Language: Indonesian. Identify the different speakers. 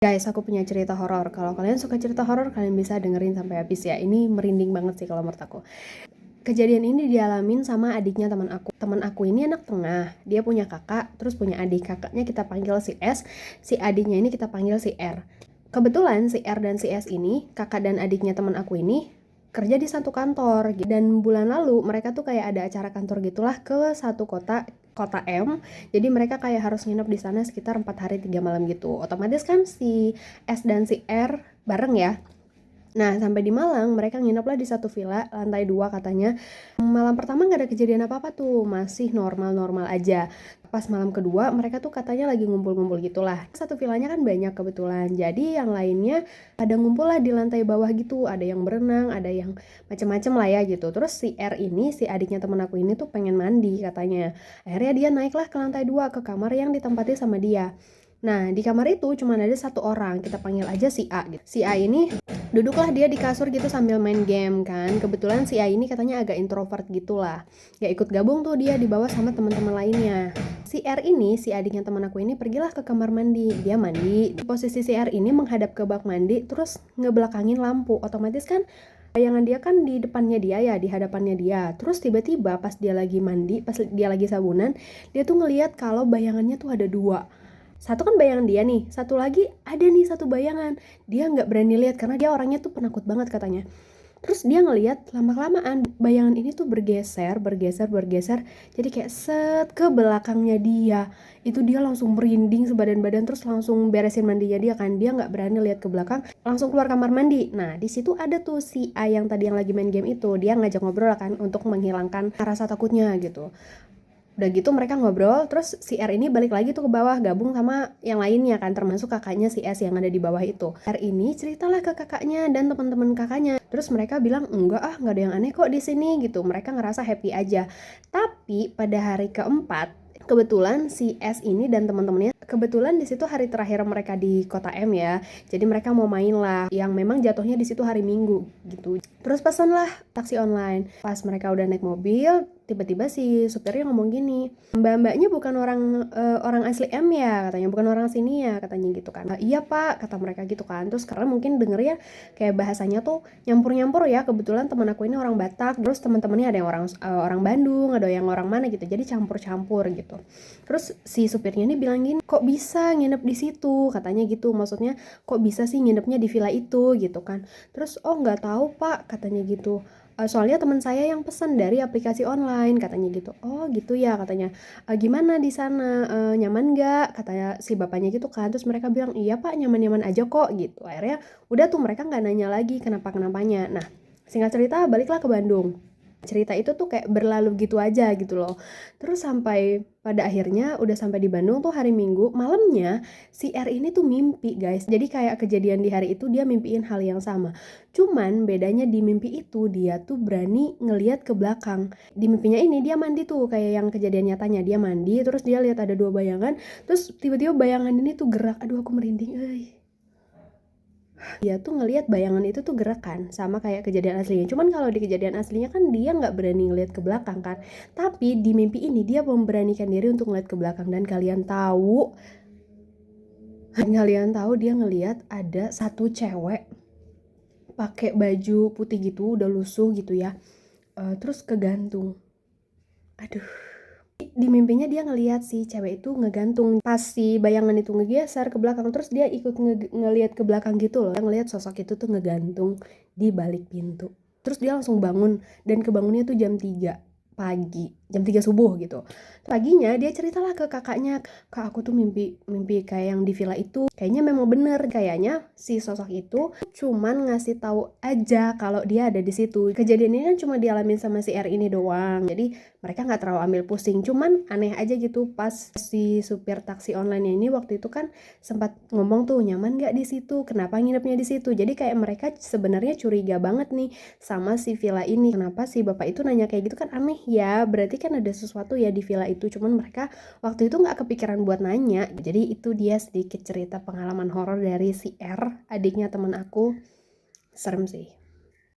Speaker 1: Guys, aku punya cerita horor. Kalau kalian suka cerita horor, kalian bisa dengerin sampai habis ya. Ini merinding banget sih kalau menurut aku. Kejadian ini dialamin sama adiknya teman aku. Teman aku ini anak tengah. Dia punya kakak, terus punya adik. Kakaknya kita panggil si S, si adiknya ini kita panggil si R. Kebetulan si R dan si S ini, kakak dan adiknya teman aku ini, kerja di satu kantor. Dan bulan lalu mereka tuh kayak ada acara kantor gitulah ke satu kota M. Jadi mereka kayak harus nginep di sana sekitar 4 hari 3 malam gitu. Otomatis kan si S dan si R bareng ya. Nah, sampai di Malang, mereka nginep lah di satu villa, lantai 2 katanya. Malam pertama nggak ada kejadian apa-apa tuh, masih normal-normal aja. Pas malam kedua, mereka tuh katanya lagi ngumpul-ngumpul gitulah. Satu villanya kan banyak kebetulan, jadi yang lainnya ada ngumpul lah di lantai bawah gitu. Ada yang berenang, ada yang macem-macem lah ya gitu. Terus si R ini, si adiknya temen aku ini tuh pengen mandi katanya. Akhirnya dia naiklah ke lantai 2, ke kamar yang ditempati sama dia. Nah, di kamar itu cuma ada satu orang, kita panggil aja si A gitu. Si A ini duduklah dia di kasur gitu sambil main game kan. Kebetulan si A ini katanya agak introvert gitulah. Gak ikut gabung tuh dia di bawah sama teman-teman lainnya. Si R ini, si adiknya teman aku ini pergilah ke kamar mandi. Dia mandi. Di posisi si R ini menghadap ke bak mandi terus ngebelakangin lampu. Otomatis kan bayangan dia kan di depannya dia ya, di hadapannya dia. Terus tiba-tiba pas dia lagi mandi, pas dia lagi sabunan, dia tuh ngelihat kalau bayangannya tuh ada dua. Satu kan bayangan dia nih, satu lagi ada nih satu bayangan. Dia nggak berani lihat karena dia orangnya tuh penakut banget katanya. Terus dia ngelihat lama-kelamaan bayangan ini tuh bergeser. Jadi kayak set ke belakangnya dia. Itu dia langsung merinding sebadan-badan terus langsung beresin mandinya dia kan. Dia nggak berani lihat ke belakang, langsung keluar kamar mandi. Nah di situ ada tuh si A yang tadi yang lagi main game itu. Dia ngajak ngobrol kan untuk menghilangkan rasa takutnya gitu. Udah gitu mereka ngobrol, terus si R ini balik lagi tuh ke bawah gabung sama yang lainnya kan, termasuk kakaknya si S yang ada di bawah itu. R ini ceritalah ke kakaknya dan teman-teman kakaknya. Terus mereka bilang enggak nggak ada yang aneh kok di sini gitu. Mereka ngerasa happy aja. Tapi pada hari keempat, kebetulan si S ini dan teman-temannya kebetulan di situ hari terakhir mereka di kota M ya. Jadi mereka mau main lah yang memang jatuhnya di situ hari Minggu gitu. Terus pesan lah taksi online. Pas mereka udah naik mobil, tiba-tiba si supirnya ngomong gini, mbak-mbaknya bukan orang asli M ya katanya, bukan orang sini ya katanya gitu kan. Iya pak, kata mereka gitu kan. Terus karena mungkin denger ya kayak bahasanya tuh nyampur-nyampur ya, kebetulan teman aku ini orang Batak, terus teman-temannya ada yang orang Bandung, ada yang orang mana gitu, jadi campur-campur gitu. Terus si supirnya ini bilang gini, kok bisa nginep di situ katanya gitu, maksudnya kok bisa sih nginepnya di villa itu gitu kan. Terus oh nggak tahu pak katanya gitu. Soalnya teman saya yang pesan dari aplikasi online katanya gitu. Oh gitu ya katanya. Gimana di sana, nyaman nggak katanya si bapaknya gitu kan. Terus mereka bilang iya pak nyaman-nyaman aja kok gitu. Akhirnya udah tuh mereka nggak nanya lagi kenapa-kenapanya. Nah singkat cerita baliklah ke Bandung. Cerita itu tuh kayak berlalu gitu aja gitu loh. Terus sampai pada akhirnya udah sampai di Bandung tuh hari Minggu malamnya si R ini tuh mimpi guys. Jadi kayak kejadian di hari itu dia mimpiin hal yang sama. Cuman bedanya di mimpi itu dia tuh berani ngelihat ke belakang. Di mimpinya ini dia mandi tuh kayak yang kejadian nyatanya, dia mandi terus dia lihat ada dua bayangan, terus tiba-tiba bayangan ini tuh gerak. Aduh aku merinding. Dia tuh ngelihat bayangan itu tuh gerak kan, sama kayak kejadian aslinya. Cuman kalau di kejadian aslinya kan dia nggak berani ngelihat ke belakang kan. Tapi di mimpi ini dia memberanikan diri untuk ngelihat ke belakang dan kalian tahu dia ngelihat ada satu cewek pakai baju putih gitu, udah lusuh gitu ya. Terus kegantung. Aduh. Di mimpinya dia ngelihat si cewek itu ngegantung. Pas si bayangan itu ngegeser ke belakang, terus dia ikut ngelihat ke belakang gitu loh. Dia ngelihat sosok itu tuh ngegantung di balik pintu. Terus dia langsung bangun dan kebangunnya tuh jam 3 pagi, jam 3 subuh gitu. Paginya dia ceritalah ke kakaknya, kak aku tuh mimpi kayak yang di villa itu. Kayaknya memang bener, kayaknya si sosok itu cuman ngasih tahu aja kalau dia ada di situ. Kejadian ini kan cuma dialamin sama si R ini doang. Jadi mereka nggak terlalu ambil pusing. Cuman aneh aja gitu pas si supir taksi online ini waktu itu kan sempat ngomong tuh nyaman nggak di situ, kenapa nginepnya di situ. Jadi kayak mereka sebenarnya curiga banget nih sama si villa ini. Kenapa si bapak itu nanya kayak gitu kan aneh ya. Berarti kan ada sesuatu ya di villa itu. Cuman mereka waktu itu nggak kepikiran buat nanya. Jadi itu dia sedikit cerita pengalaman horor dari si R, adiknya teman aku. Serem sih.